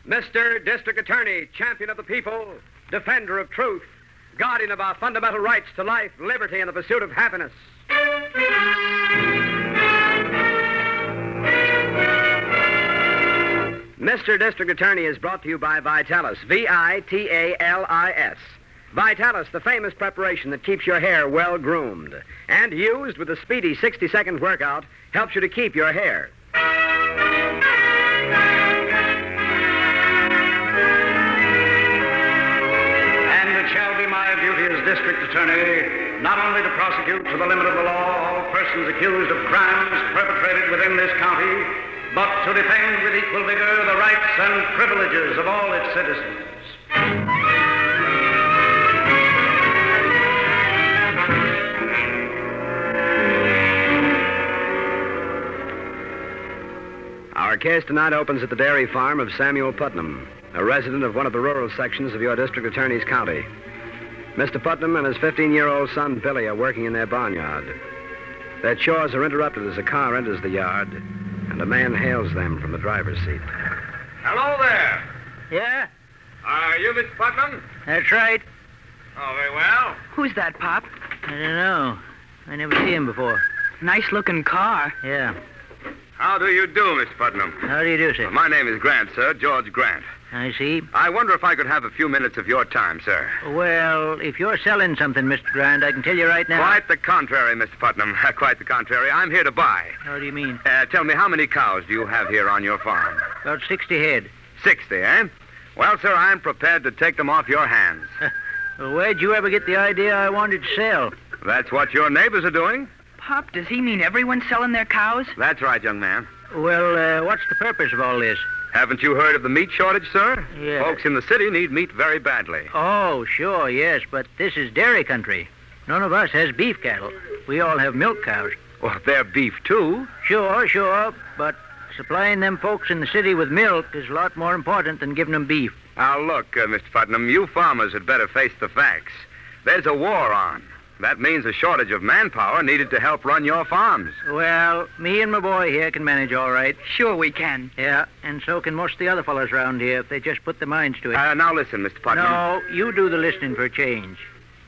Mr. District Attorney, champion of the people, defender of truth, guardian of our fundamental rights to life, liberty, and the pursuit of happiness. Mr. District Attorney is brought to you by Vitalis, Vitalis. Vitalis, the famous preparation that keeps your hair well-groomed. And used with a speedy 60-second workout, helps you to keep your hair. And it shall be my duty as District Attorney not only to prosecute to the limit of the law all persons accused of crimes perpetrated within this county, but to defend with equal vigor the rights and privileges of all its citizens. Our case tonight opens at the dairy farm of Samuel Putnam, a resident of one of the rural sections of your District Attorney's county. Mr. Putnam and his 15-year-old son, Billy, are working in their barnyard. Their chores are interrupted as a car enters the yard, and a man hails them from the driver's seat. Hello there. Yeah? Are you Mr. Putnam? That's right. Oh, very well. Who's that, Pop? I don't know. I never see him before. Nice-looking car. Yeah. How do you do, Mr. Putnam? How do you do, sir? My name is Grant, sir, George Grant. I see. I wonder if I could have a few minutes of your time, sir. Well, if you're selling something, Mr. Grant, I can tell you right now... Quite the contrary, Mr. Putnam. Quite the contrary. I'm here to buy. How do you mean? Tell me, how many cows do you have here on your farm? About 60 head. 60, eh? Well, sir, I'm prepared to take them off your hands. Well, where'd you ever get the idea I wanted to sell? That's what your neighbors are doing. Pop, does he mean everyone's selling their cows? That's right, young man. Well, what's the purpose of all this? Haven't you heard of the meat shortage, sir? Yeah. Folks in the city need meat very badly. Oh, sure, yes, but this is dairy country. None of us has beef cattle. We all have milk cows. Well, they're beef, too. Sure, but supplying them folks in the city with milk is a lot more important than giving them beef. Now, look, Mr. Putnam, you farmers had better face the facts. There's a war on. That means a shortage of manpower needed to help run your farms. Well, me and my boy here can manage all right. Sure we can. Yeah, and so can most of the other fellows around here if they just put their minds to it. Now listen, Mr. Putnam. No, you do the listening for a change.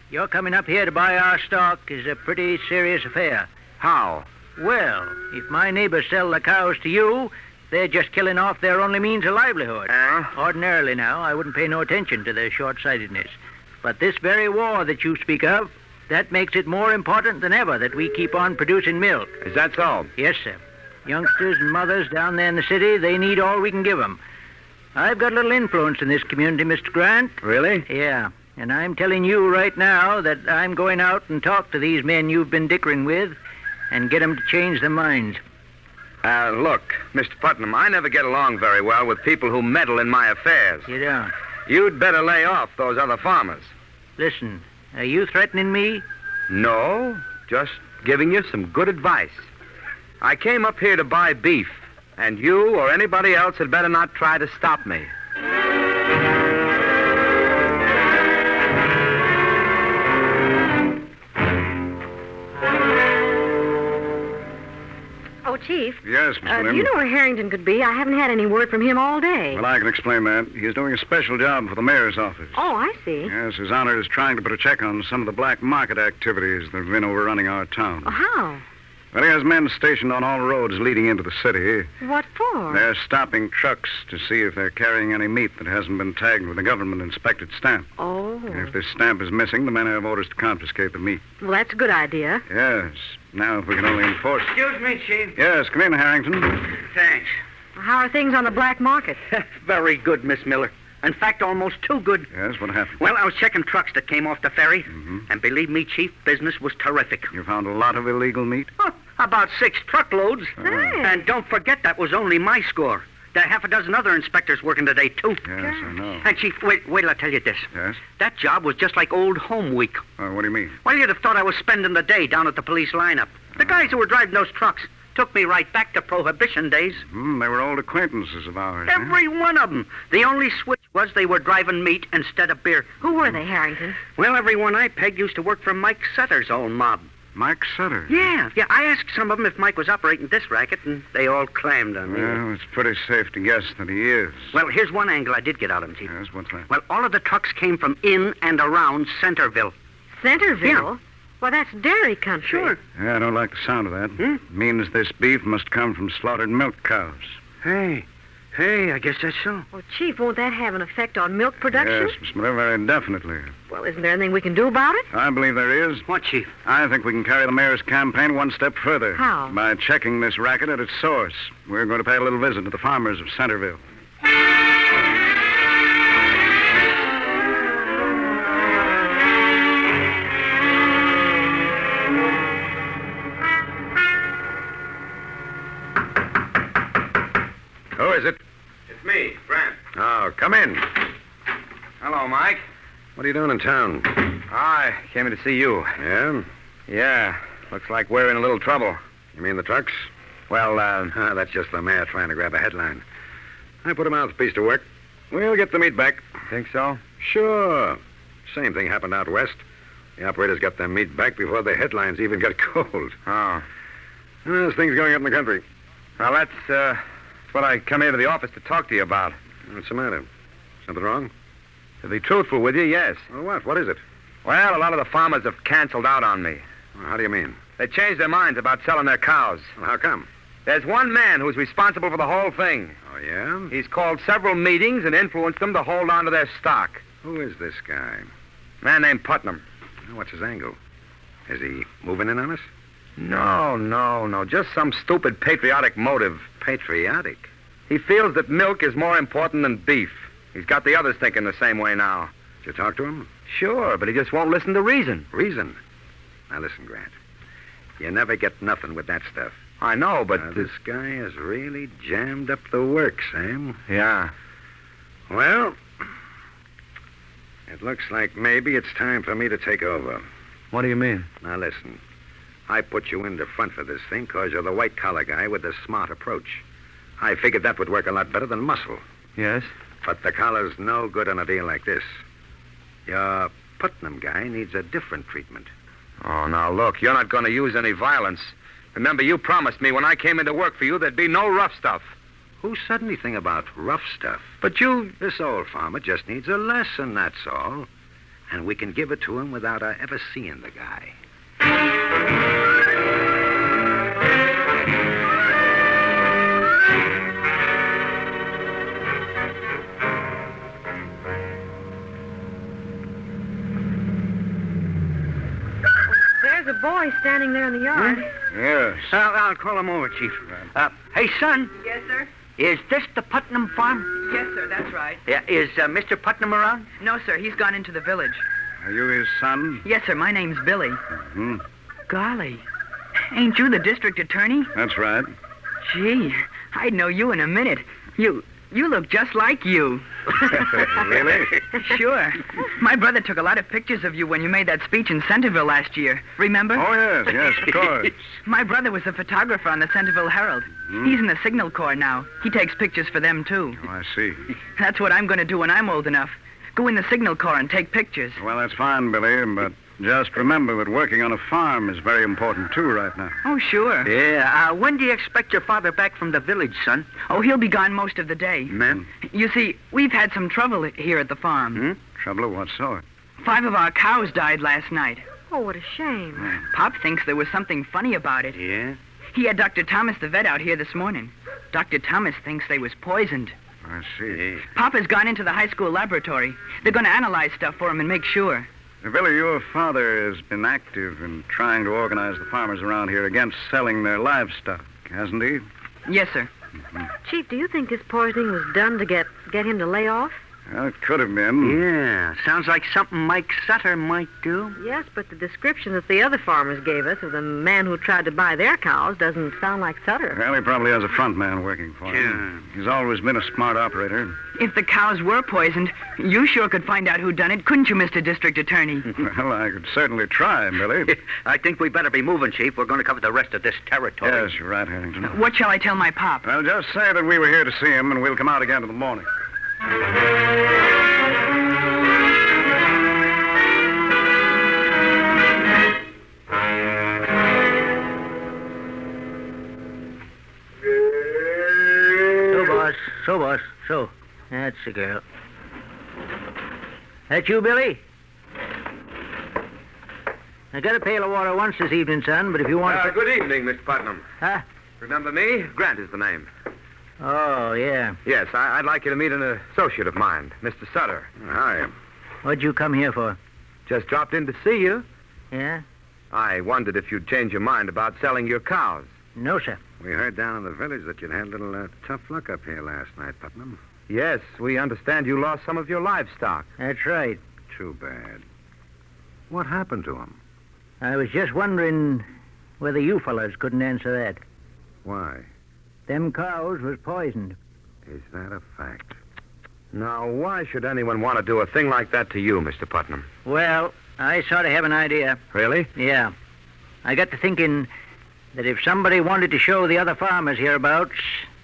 Your coming up here to buy our stock is a pretty serious affair. How? Well, if my neighbors sell the cows to you, they're just killing off their only means of livelihood. Ordinarily now, I wouldn't pay no attention to their short-sightedness. But this very war that you speak of, that makes it more important than ever that we keep on producing milk. Is that so? Yes, sir. Youngsters and mothers down there in the city, they need all we can give them. I've got a little influence in this community, Mr. Grant. Really? Yeah, and I'm telling you right now that I'm going out and talk to these men you've been dickering with and get them to change their minds. Look, Mr. Putnam, I never get along very well with people who meddle in my affairs. You don't? You'd better lay off those other farmers. Listen, are you threatening me? No, just giving you some good advice. I came up here to buy beef, and you or anybody else had better not try to stop me. Oh, Chief. Yes, Miss Lim. Do you know where Harrington could be? I haven't had any word from him all day. Well, I can explain that. He's doing a special job for the mayor's office. Oh, I see. Yes, His Honor is trying to put a check on some of the black market activities that have been overrunning our town. Oh, how? Well, he has men stationed on all roads leading into the city. What for? They're stopping trucks to see if they're carrying any meat that hasn't been tagged with a government-inspected stamp. Oh. If this stamp is missing, the men have orders to confiscate the meat. Well, that's a good idea. Yes. Now, if we can only enforce... Excuse me, Chief. Yes, come in, Harrington. Thanks. How are things on the black market? Very good, Miss Miller. In fact, almost too good. Yes, what happened? Well, I was checking trucks that came off the ferry, Mm-hmm. and believe me, Chief, business was terrific. You found a lot of illegal meat? About 6 truckloads. Hey. And don't forget, that was only my score. There are half a dozen other inspectors working today, too. Yes, I know. And, Chief, wait till I tell you this. Yes? That job was just like old home week. What do you mean? Well, you'd have thought I was spending the day down at the police lineup. The guys who were driving those trucks took me right back to Prohibition days. They were old acquaintances of ours. Every one of them. The only switch was they were driving meat instead of beer. Who were they, Harrington? Well, everyone I pegged used to work for Mike Sutter's old mob. Mike Sutter. Yeah. I asked some of them if Mike was operating this racket, and they all clammed on me. Well, it's pretty safe to guess that he is. Well, here's one angle I did get out of him, Chief. Yes, what's that? Well, all of the trucks came from in and around Centerville. Centerville? Yeah. Well, that's dairy country. Sure. Yeah, I don't like the sound of that. It means this beef must come from slaughtered milk cows. Hey, I guess that's so. Well, Chief, won't that have an effect on milk production? Yes, Miss Miller, very definitely. Well, isn't there anything we can do about it? I believe there is. What, Chief? I think we can carry the mayor's campaign one step further. How? By checking this racket at its source. We're going to pay a little visit to the farmers of Centerville. Who is it? It's me, Grant. Oh, come in. Hello, Mike. What are you doing in town? I came in to see you. Yeah? Yeah, looks like we're in a little trouble. You mean the trucks? Well, That's just the mayor trying to grab a headline. I put a mouthpiece to work. We'll get the meat back. think so? Sure. Same thing happened out west. The operators got their meat back before the headlines even got cold. Oh. There's things going up in the country. Well, that's what I come here to the office to talk to you about. What's the matter? Something wrong? To be truthful with you, yes. Well, what? What is it? Well, a lot of the farmers have canceled out on me. Well, how do you mean? They changed their minds about selling their cows. Well, how come? There's one man who's responsible for the whole thing. Oh, yeah? He's called several meetings and influenced them to hold on to their stock. Who is this guy? A man named Putnam. What's his angle? Is he moving in on us? No. Just some stupid patriotic motive. Patriotic? He feels that milk is more important than beef. He's got the others thinking the same way now. Did you talk to him? Sure, but he just won't listen to reason. Reason? Now, listen, Grant. You never get nothing with that stuff. I know, but... This guy has really jammed up the works, Sam. Yeah. Well, it looks like maybe it's time for me to take over. What do you mean? Now, listen. I put you in the front for this thing because you're the white-collar guy with the smart approach. I figured that would work a lot better than muscle. Yes? But the collar's no good on a deal like this. Your Putnam guy needs a different treatment. Oh, now, look, you're not going to use any violence. Remember, you promised me when I came into work for you there'd be no rough stuff. Who said anything about rough stuff? But you... This old farmer just needs a lesson, that's all. And we can give it to him without our ever seeing the guy. There's a boy standing there in the yard. Yes. I'll call him over, Chief. Hey, son, Yes, sir? is this the Putnam farm? Yes, sir, that's right. Yeah, is Mr. Putnam around? No, sir, he's gone into the village. Are you his son? Yes, sir, my name's Billy. Hmm. Golly. Ain't you the district attorney? That's right. Gee, I'd know you in a minute. You look just like you. Really? Sure. My brother took a lot of pictures of you when you made that speech in Centerville last year. Remember? Oh, yes, of course. My brother was a photographer on the Centerville Herald. He's in the Signal Corps now. He takes pictures for them, too. Oh, I see. That's what I'm going to do when I'm old enough. Go in the Signal Corps and take pictures. Well, that's fine, Billy, but just remember that working on a farm is very important, too, right now. Oh, sure. Yeah, when do you expect your father back from the village, son? Oh, he'll be gone most of the day. Ma'am? You see, we've had some trouble here at the farm. Trouble of what sort? 5 of our cows died last night. Oh, what a shame. Pop thinks there was something funny about it. Yeah? He had Dr. Thomas the vet out here this morning. Dr. Thomas thinks they was poisoned. I see. Pop has gone into the high school laboratory. They're going to analyze stuff for him and make sure. Billy, your father has been active in trying to organize the farmers around here against selling their livestock, hasn't he? Yes, sir. Chief, do you think this poisoning was done to get him to lay off? Well, it could have been. Yeah, sounds like something Mike Sutter might do. Yes, but the description that the other farmers gave us of the man who tried to buy their cows doesn't sound like Sutter. Well, he probably has a front man working for him. He's always been a smart operator. If the cows were poisoned, you sure could find out who done it, couldn't you, Mr. District Attorney? Well, I could certainly try, Billy. I think we better be moving, Chief. We're going to cover the rest of this territory. Yes, you're right, Harrington. What shall I tell my pop? Well, just say that we were here to see him, and we'll come out again in the morning. So, boss. So. That's the girl. That you, Billy? I got a pail of water once this evening, son, but if you want to... Good evening, Mr. Putnam. Huh? Remember me? Grant is the name. Oh, yeah. Yes, I'd like you to meet an associate of mine, Mr. Sutter. Hi. What'd you come here for? Just dropped in to see you. Yeah? I wondered if you'd change your mind about selling your cows. No, sir. We heard down in the village that you'd had a little tough luck up here last night, Putnam. Yes, we understand you lost some of your livestock. That's right. Too bad. What happened to him? I was just wondering whether you fellas couldn't answer that. Why? Them cows was poisoned. Is that a fact? Now, why should anyone want to do a thing like that to you, Mr. Putnam? Well, I sort of have an idea. Really? Yeah. I got to thinking that if somebody wanted to show the other farmers hereabouts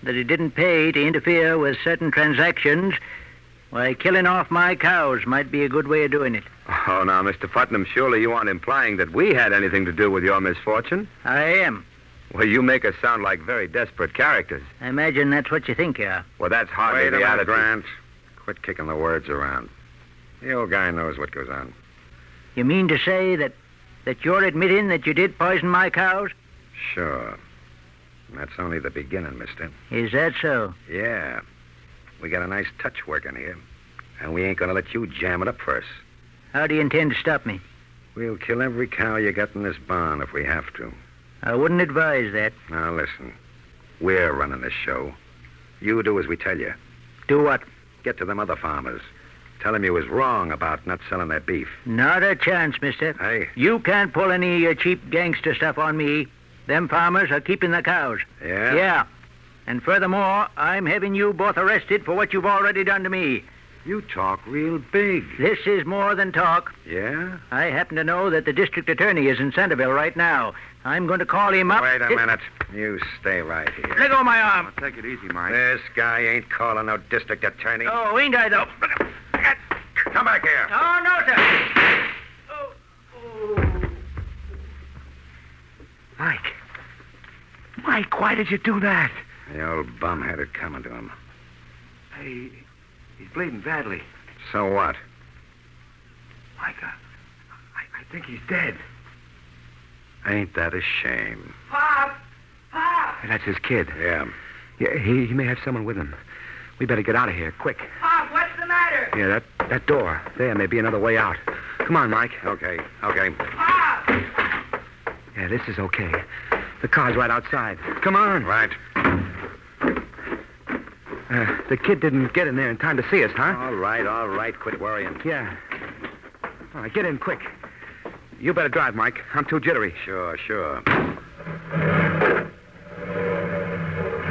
that it didn't pay to interfere with certain transactions, why, killing off my cows might be a good way of doing it. Oh, now, Mr. Putnam, surely you aren't implying that we had anything to do with your misfortune? I am. Well, you make us sound like very desperate characters. I imagine that's what you think you are. Well, that's hardly Wait a the minute, attitude. Grant. Quit kicking the words around. The old guy knows what goes on. You mean to say that you're admitting that you did poison my cows? Sure. That's only the beginning, mister. Is that so? Yeah. We got a nice touch working here. And we ain't gonna let you jam it up first. How do you intend to stop me? We'll kill every cow you got in this barn if we have to. I wouldn't advise that. Now listen. We're running this show. You do as we tell you. Do what? Get to them other farmers. Tell them you was wrong about not selling their beef. Not a chance, mister. Hey. You can't pull any of your cheap gangster stuff on me. Them farmers are keeping the cows. Yeah? Yeah. And furthermore, I'm having you both arrested for what you've already done to me. You talk real big. This is more than talk. Yeah? I happen to know that the district attorney is in Centerville right now. I'm going to call him up. Wait a minute. You stay right here. Let go of my arm. Take it easy, Mike. This guy ain't calling no district attorney. Oh, ain't I, though? Come back here. Oh, no, sir. Oh. Mike, why did you do that? The old bum had it coming to him. Hey, he's bleeding badly. So what? Mike, I think he's dead. Ain't that a shame? Pop! Hey, that's his kid. Yeah. Yeah, he may have someone with him. We better get out of here, quick. Pop, what's the matter? Yeah, that door. There may be another way out. Come on, Mike. Okay. Pop! Yeah, this is okay. The car's right outside. Come on. Right. The kid didn't get in there in time to see us, huh? All right. Quit worrying. Yeah. All right, get in quick. You better drive, Mike. I'm too jittery. Sure.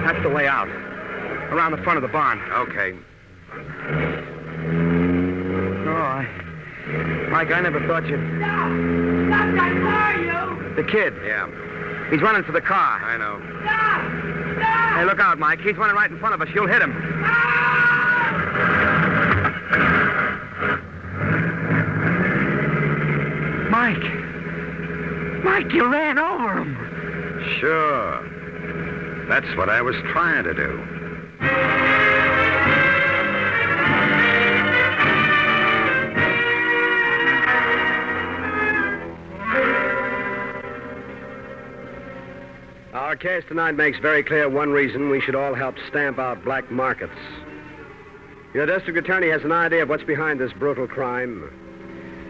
That's the way out. Around the front of the barn. Okay. Mike, I never thought you'd... Stop that car, you! The kid. Yeah, He's running for the car. I know. Stop! Hey, look out, Mike. He's running right in front of us. You'll hit him. Mike, you ran over him. Sure. That's what I was trying to do. Our case tonight makes very clear one reason we should all help stamp out black markets. Your district attorney has an idea of what's behind this brutal crime.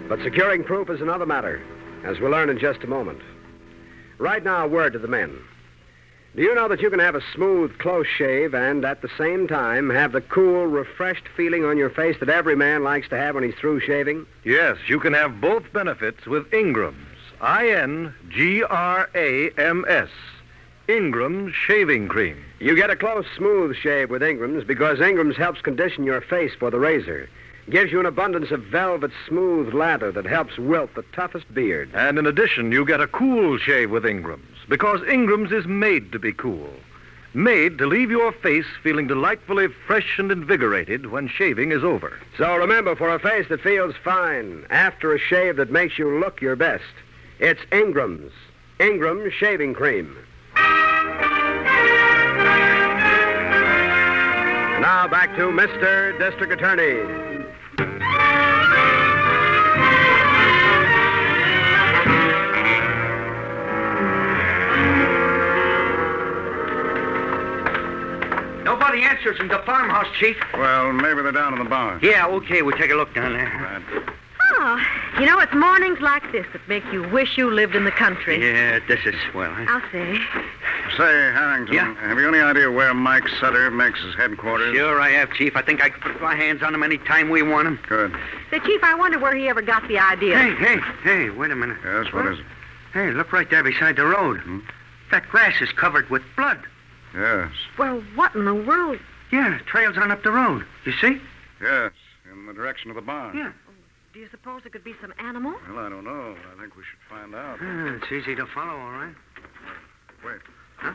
But securing proof is another matter, as we'll learn in just a moment. Right now, a word to the men. Do you know that you can have a smooth, close shave and, at the same time, have the cool, refreshed feeling on your face that every man likes to have when he's through shaving? Yes, you can have both benefits with Ingram's. INGRAMS. Ingram's Shaving Cream. You get a close, smooth shave with Ingram's because Ingram's helps condition your face for the razor. Gives you an abundance of velvet, smooth lather that helps wilt the toughest beard. And in addition, you get a cool shave with Ingram's because Ingram's is made to be cool. Made to leave your face feeling delightfully fresh and invigorated when shaving is over. So remember, for a face that feels fine after a shave that makes you look your best, it's Ingram's. Ingram's Shaving Cream. And Now back to Mr. District Attorney. Nobody answers in the farmhouse, Chief. Well, maybe they're down in the barn. Yeah, okay, we'll take a look down there. Right. Oh, you know, it's mornings like this that make you wish you lived in the country. Yeah, this is swell, huh? I'll say. Say, Harrington, Yeah? have you any idea where Mike Sutter makes his headquarters? Sure I have, Chief. I think I can put my hands on him any time we want him. Good. Say, Chief, I wonder where he ever got the idea. Hey, wait a minute. Yes, what is it? Hey, look right there beside the road. That grass is covered with blood. Yes. Well, what in the world? Yeah, trails on up the road. You see? Yes, in the direction of the barn. Yeah. Do you suppose it could be some animal? Well, I don't know. I think we should find out. It's easy to follow, all right. Wait. Huh?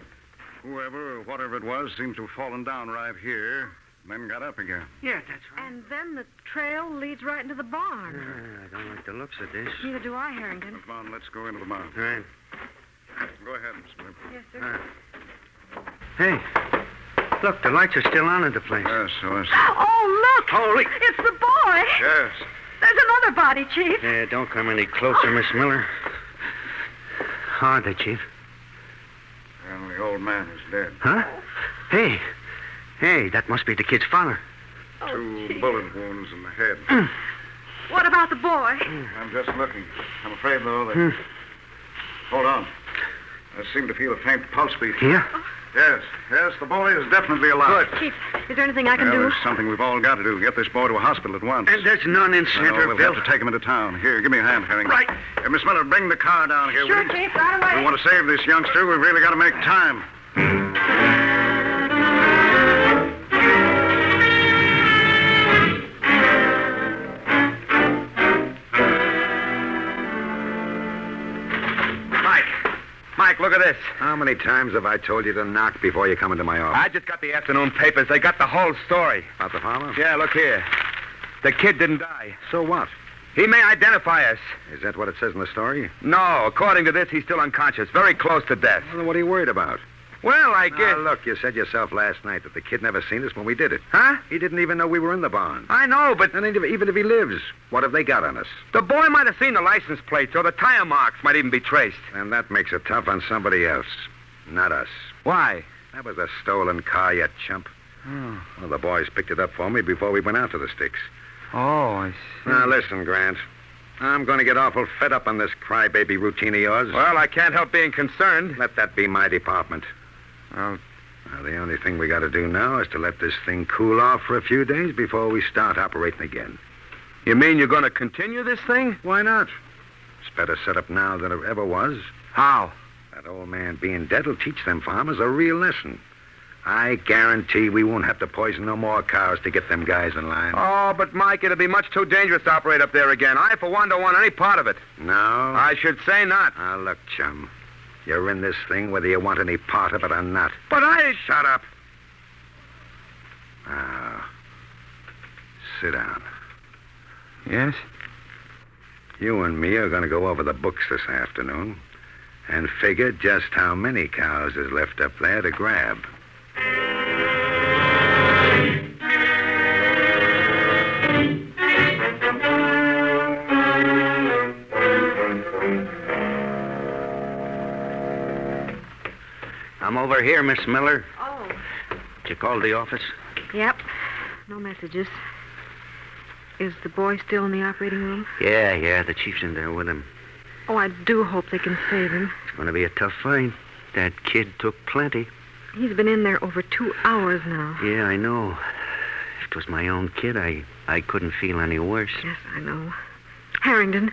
Whoever or whatever it was seems to have fallen down right here, then got up again. Yeah, that's right. And then the trail leads right into the barn. I don't like the looks of this. Neither do I, Harrington. Come on, let's go into the barn. All right. Go ahead, Miss Smith. Yes, sir. Hey, look, the lights are still on in the place. Yes, so is. Oh, look! Holy... It's the boy! Yes. There's another body, Chief. Yeah, don't come any closer, Miss Miller. How are they, Chief? And the old man is dead. Huh? Hey, that must be the kid's father. Two bullet wounds in the head. What about the boy? I'm just looking. I'm afraid, though, that... Hold on. I seem to feel a faint pulse beat. Yeah? Yes, the boy is definitely alive. Good. Chief, is there anything I can Well, do? there's something we've all got to do. Get this boy to a hospital at once. And there's none in I know, we'll Centerville. have to take him into town. Here, give me a hand, Harrington. Right. Miss Miller, bring the car down here, Sure, will you? Chief, right away. We want to save this youngster. We've really got to make time. Mike, look at this. How many times have I told you to knock before you come into my office? I just got the afternoon papers. They got the whole story. About the farmer? Yeah, look here. The kid didn't die. So what? He may identify us. Is that what it says in the story? No, according to this, he's still unconscious. Very close to death. Well, then what are you worried about? Well, I guess... Now, look, you said yourself last night that the kid never seen us when we did it. Huh? He didn't even know we were in the barn. I know, but And even if he lives, what have they got on us? the boy might have seen the license plates, or the tire marks might even be traced. And that makes it tough on somebody else, not us. Why? That was a stolen car, you chump. Well, the boys picked it up for me before we went out to the sticks. Oh, I see. Now, listen, Grant. I'm going to get awful fed up on this crybaby routine of yours. Well, I can't help being concerned. Let that be my department. Well, Now, the only thing we got to do now is to let this thing cool off for a few days before we start operating again. you mean you're going to continue this thing? Why not? It's better set up now than it ever was. How? That old man being dead will teach them farmers a real lesson. I guarantee we won't have to poison no more cows to get them guys in line. Oh, but Mike, it'd be much too dangerous to operate up there again. I, for one, don't want any part of it. No? I should say not. Now, look, chum. You're in this thing whether you want any part of it or not. But I... Shut up. Now, sit down. Yes? You and me are going to go over the books this afternoon and figure just how many cows is left up there to grab. I'm over here, Miss Miller. Oh. Did you call the office? Yep. No messages. Is the boy still in the operating room? Yeah, the chief's in there with him. Oh, I do hope they can save him. It's going to be a tough fight. That kid took plenty. He's been in there over 2 hours now. Yeah, I know. If it was my own kid, I couldn't feel any worse. Yes, I know. Harrington,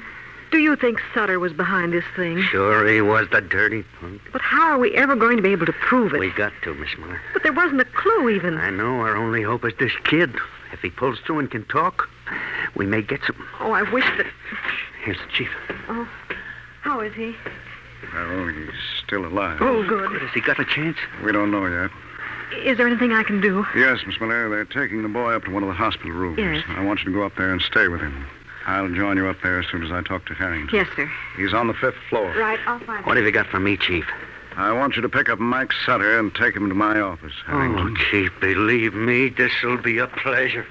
do you think Sutter was behind this thing? Sure he was, the dirty punk. But how are we ever going to be able to prove it? We got to, Miss Miller. But there wasn't a clue even. I know. Our only hope is this kid. If he pulls through and can talk, we may get some. Oh, I wish that... Here's the chief. Oh, how is he? Oh, he's still alive. Oh, good. Has he got a chance? We don't know yet. Is there anything I can do? Yes, Miss Miller, they're taking the boy up to one of the hospital rooms. Yes. I want you to go up there and stay with him. I'll join you up there as soon as I talk to Harrington. Yes, sir. He's on the 5th floor. Right, I'll find What him. have you got for me, Chief? I want you to pick up Mike Sutter and take him to my office, Harrington. Oh, Chief, believe me, this'll be a pleasure.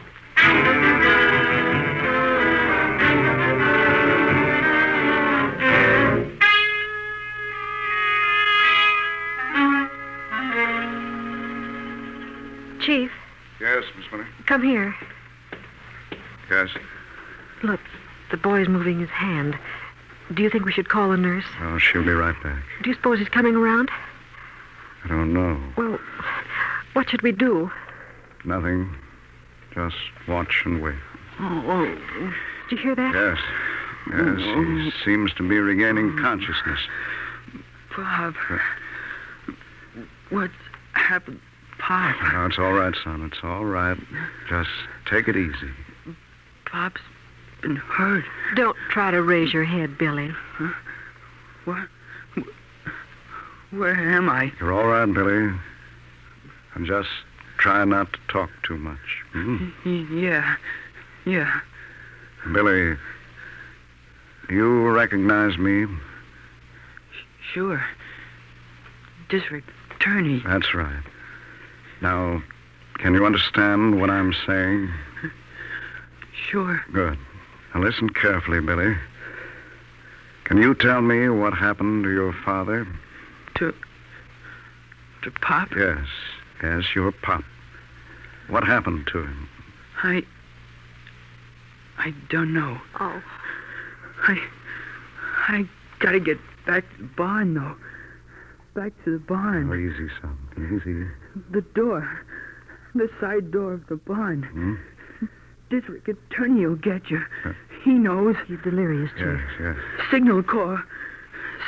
Chief, Yes, Miss Miller? come here. Yes? Look, the boy's moving his hand. Do you think we should call a nurse? Oh, she'll be right back. Do you suppose he's coming around? I don't know. Well, what should we do? Nothing. Just watch and wait. Did you hear that? Yes. Yes, he seems to be regaining consciousness. Bob. What happened, Pop? No, it's all right, son. It's all right. Just take it easy. Pop's been hurt. Don't try to raise your head, Billy. What? Where am I? You're all right, Billy. And just try not to talk too much. Yeah. Billy, you recognize me? Sure. District Attorney. That's right. Now, can you understand what I'm saying? Sure. Good. Now listen carefully, Billy. Can you tell me what happened to your father? To Pop? Yes, your pop. What happened to him? I don't know. Oh. I gotta get back to the barn, though. Back to the barn. Oh, easy, son. Easy. The door. The side door of the barn. Hmm? District Attorney will get you. He knows. He's delirious, Chief. Yes. Signal Corps.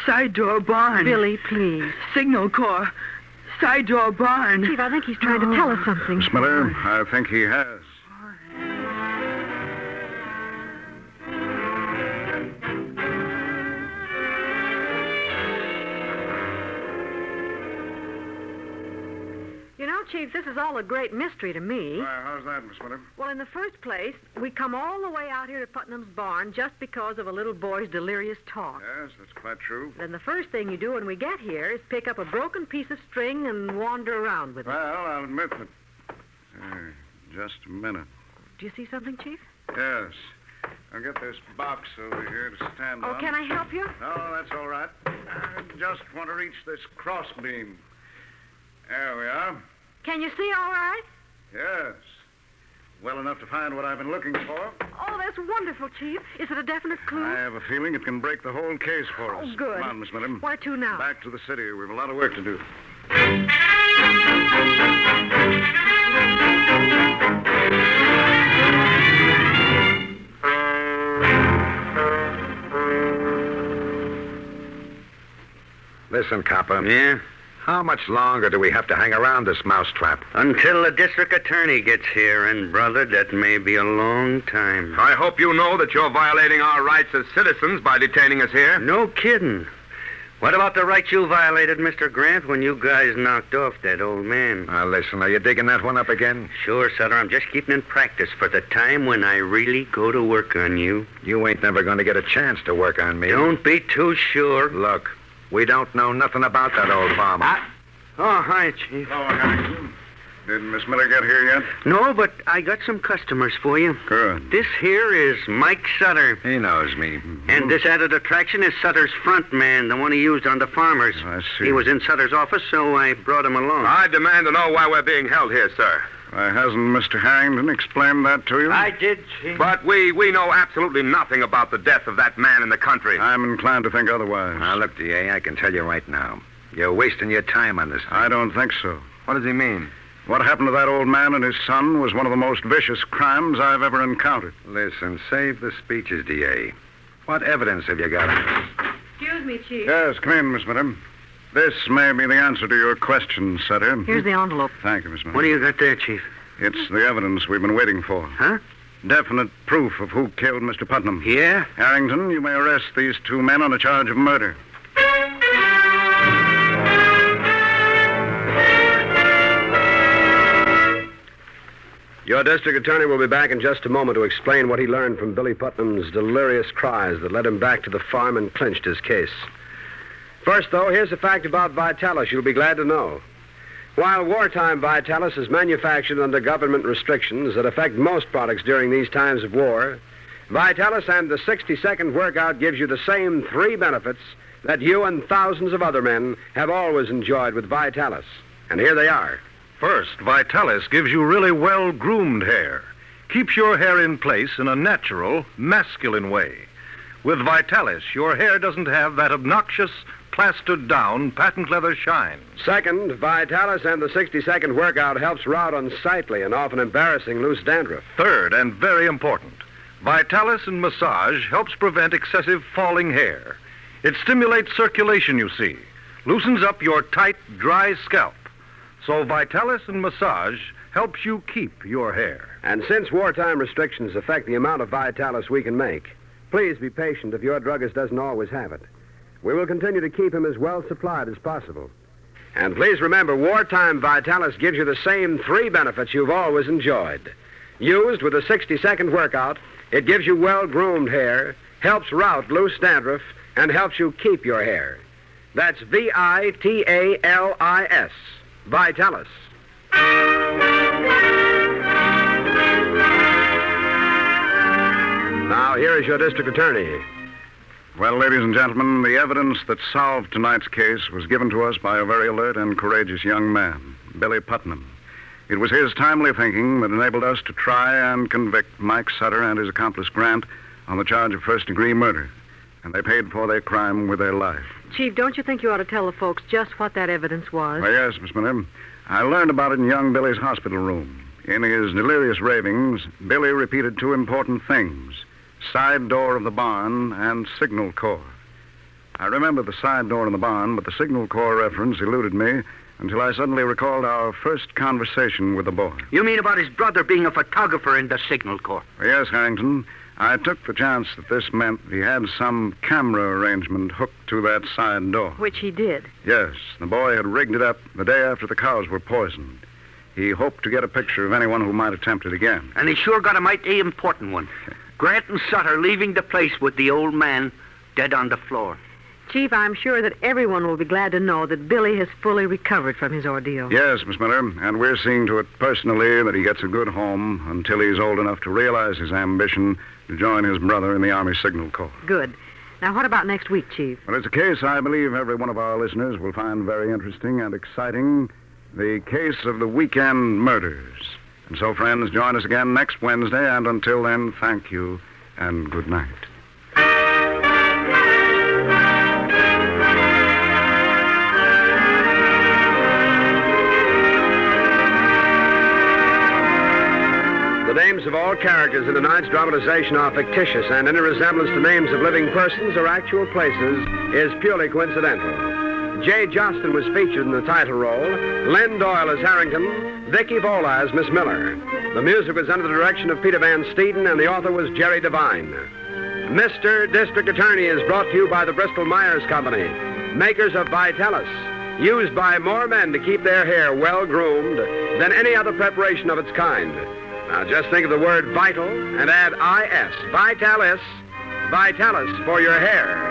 Side door barn. Billy, please. Signal Corps. Side door barn. Chief, I think he's trying to tell us something. Miss Miller, I think he has. You know, Chief, this is all a great mystery to me. Why, how's that, Miss Miller? Well, in the first place, we come all the way out here to Putnam's barn just because of a little boy's delirious talk. Yes, that's quite true. Then the first thing you do when we get here is pick up a broken piece of string and wander around with it. Well, I'll admit that. Just a minute. Do you see something, Chief? Yes. I'll get this box over here to stand on. Oh, can I help you? No, that's all right. I just want to reach this crossbeam. There we are. Can you see all right? Yes. Well enough to find what I've been looking for. Oh, that's wonderful, Chief. Is it a definite clue? I have a feeling it can break the whole case for us. Oh, good. Come on, Miss Miller. Where to now? Back to the city. We have a lot of work to do. Listen, copper. Yeah? How much longer do we have to hang around this mousetrap? Until the district attorney gets here, and, brother, that may be a long time. I hope you know that you're violating our rights as citizens by detaining us here. No kidding. What about the rights you violated, Mr. Grant, when you guys knocked off that old man? Now, listen, are you digging that one up again? Sure, Sutter. I'm just keeping in practice for the time when I really go to work on you. You ain't never going to get a chance to work on me. Don't be too sure. Look, we don't know nothing about that old farmer. Oh, hi, Chief. Hello, Harrington. Did Miss Miller get here yet? No, but I got some customers for you. Good. This here is Mike Sutter. He knows me. And this added attraction is Sutter's front man, the one he used on the farmers. I see. He was in Sutter's office, so I brought him along. I demand to know why we're being held here, sir. Why, hasn't Mr. Harrington explained that to you? I did, Chief. But we know absolutely nothing about the death of that man in the country. I'm inclined to think otherwise. Now, look, DA, I can tell you right now. You're wasting your time on this thing. I don't think so. What does he mean? What happened to that old man and his son was one of the most vicious crimes I've ever encountered. Listen, save the speeches, DA. What evidence have you got? Excuse me, Chief. Yes, come in, Miss Miller. This may be the answer to your question, Sutter. Here's the envelope. Thank you, Miss Miller. What do you got there, Chief? It's the evidence we've been waiting for. Huh? Definite proof of who killed Mr. Putnam. Yeah? Harrington, you may arrest these two men on a charge of murder. Your district attorney will be back in just a moment to explain what he learned from Billy Putnam's delirious cries that led him back to the farm and clinched his case. First, though, here's a fact about Vitalis you'll be glad to know. While wartime Vitalis is manufactured under government restrictions that affect most products during these times of war, Vitalis and the 60-second workout gives you the same 3 benefits that you and thousands of other men have always enjoyed with Vitalis. And here they are. First, Vitalis gives you really well-groomed hair. Keeps your hair in place in a natural, masculine way. With Vitalis, your hair doesn't have that obnoxious, plastered-down, patent leather shine. Second, Vitalis and the 60-second workout helps rout unsightly and often embarrassing loose dandruff. Third, and very important, Vitalis and massage helps prevent excessive falling hair. It stimulates circulation, you see, loosens up your tight, dry scalp. So Vitalis and massage helps you keep your hair. And since wartime restrictions affect the amount of Vitalis we can make, please be patient if your druggist doesn't always have it. We will continue to keep him as well supplied as possible. And please remember, wartime Vitalis gives you the same 3 benefits you've always enjoyed. Used with a 60-second workout, it gives you well-groomed hair, helps rout loose dandruff, and helps you keep your hair. That's Vitalis. Vitalis. Now, here is your district attorney. Well, ladies and gentlemen, the evidence that solved tonight's case was given to us by a very alert and courageous young man, Billy Putnam. It was his timely thinking that enabled us to try and convict Mike Sutter and his accomplice Grant on the charge of first-degree murder. And they paid for their crime with their life. Chief, don't you think you ought to tell the folks just what that evidence was? Well, yes, Miss Miller. I learned about it in young Billy's hospital room. In his delirious ravings, Billy repeated 2 important things: side door of the barn and signal corps. I remember the side door in the barn, but the signal corps reference eluded me until I suddenly recalled our first conversation with the boy. You mean about his brother being a photographer in the Signal Corps? Yes, Harrington. I took the chance that this meant he had some camera arrangement hooked to that side door. Which he did. Yes, the boy had rigged it up the day after the cows were poisoned. He hoped to get a picture of anyone who might attempt it again. And he sure got a mighty important one. Grant and Sutter leaving the place with the old man dead on the floor. Chief, I'm sure that everyone will be glad to know that Billy has fully recovered from his ordeal. Yes, Miss Miller, and we're seeing to it personally that he gets a good home until he's old enough to realize his ambition to join his brother in the Army Signal Corps. Good. Now, what about next week, Chief? Well, it's a case I believe every one of our listeners will find very interesting and exciting. The case of the weekend murders. And so, friends, join us again next Wednesday, and until then, thank you and good night. The names of all characters in tonight's dramatization are fictitious, and any resemblance to names of living persons or actual places is purely coincidental. Jay Jostin was featured in the title role, Len Doyle as Harrington, Vicky Vola as Miss Miller. The music was under the direction of Peter Van Steeden, and the author was Jerry Devine. Mr. District Attorney is brought to you by the Bristol-Myers Company, makers of Vitalis, used by more men to keep their hair well-groomed than any other preparation of its kind. Now, just think of the word vital and add I-S, Vitalis, Vitalis for your hair.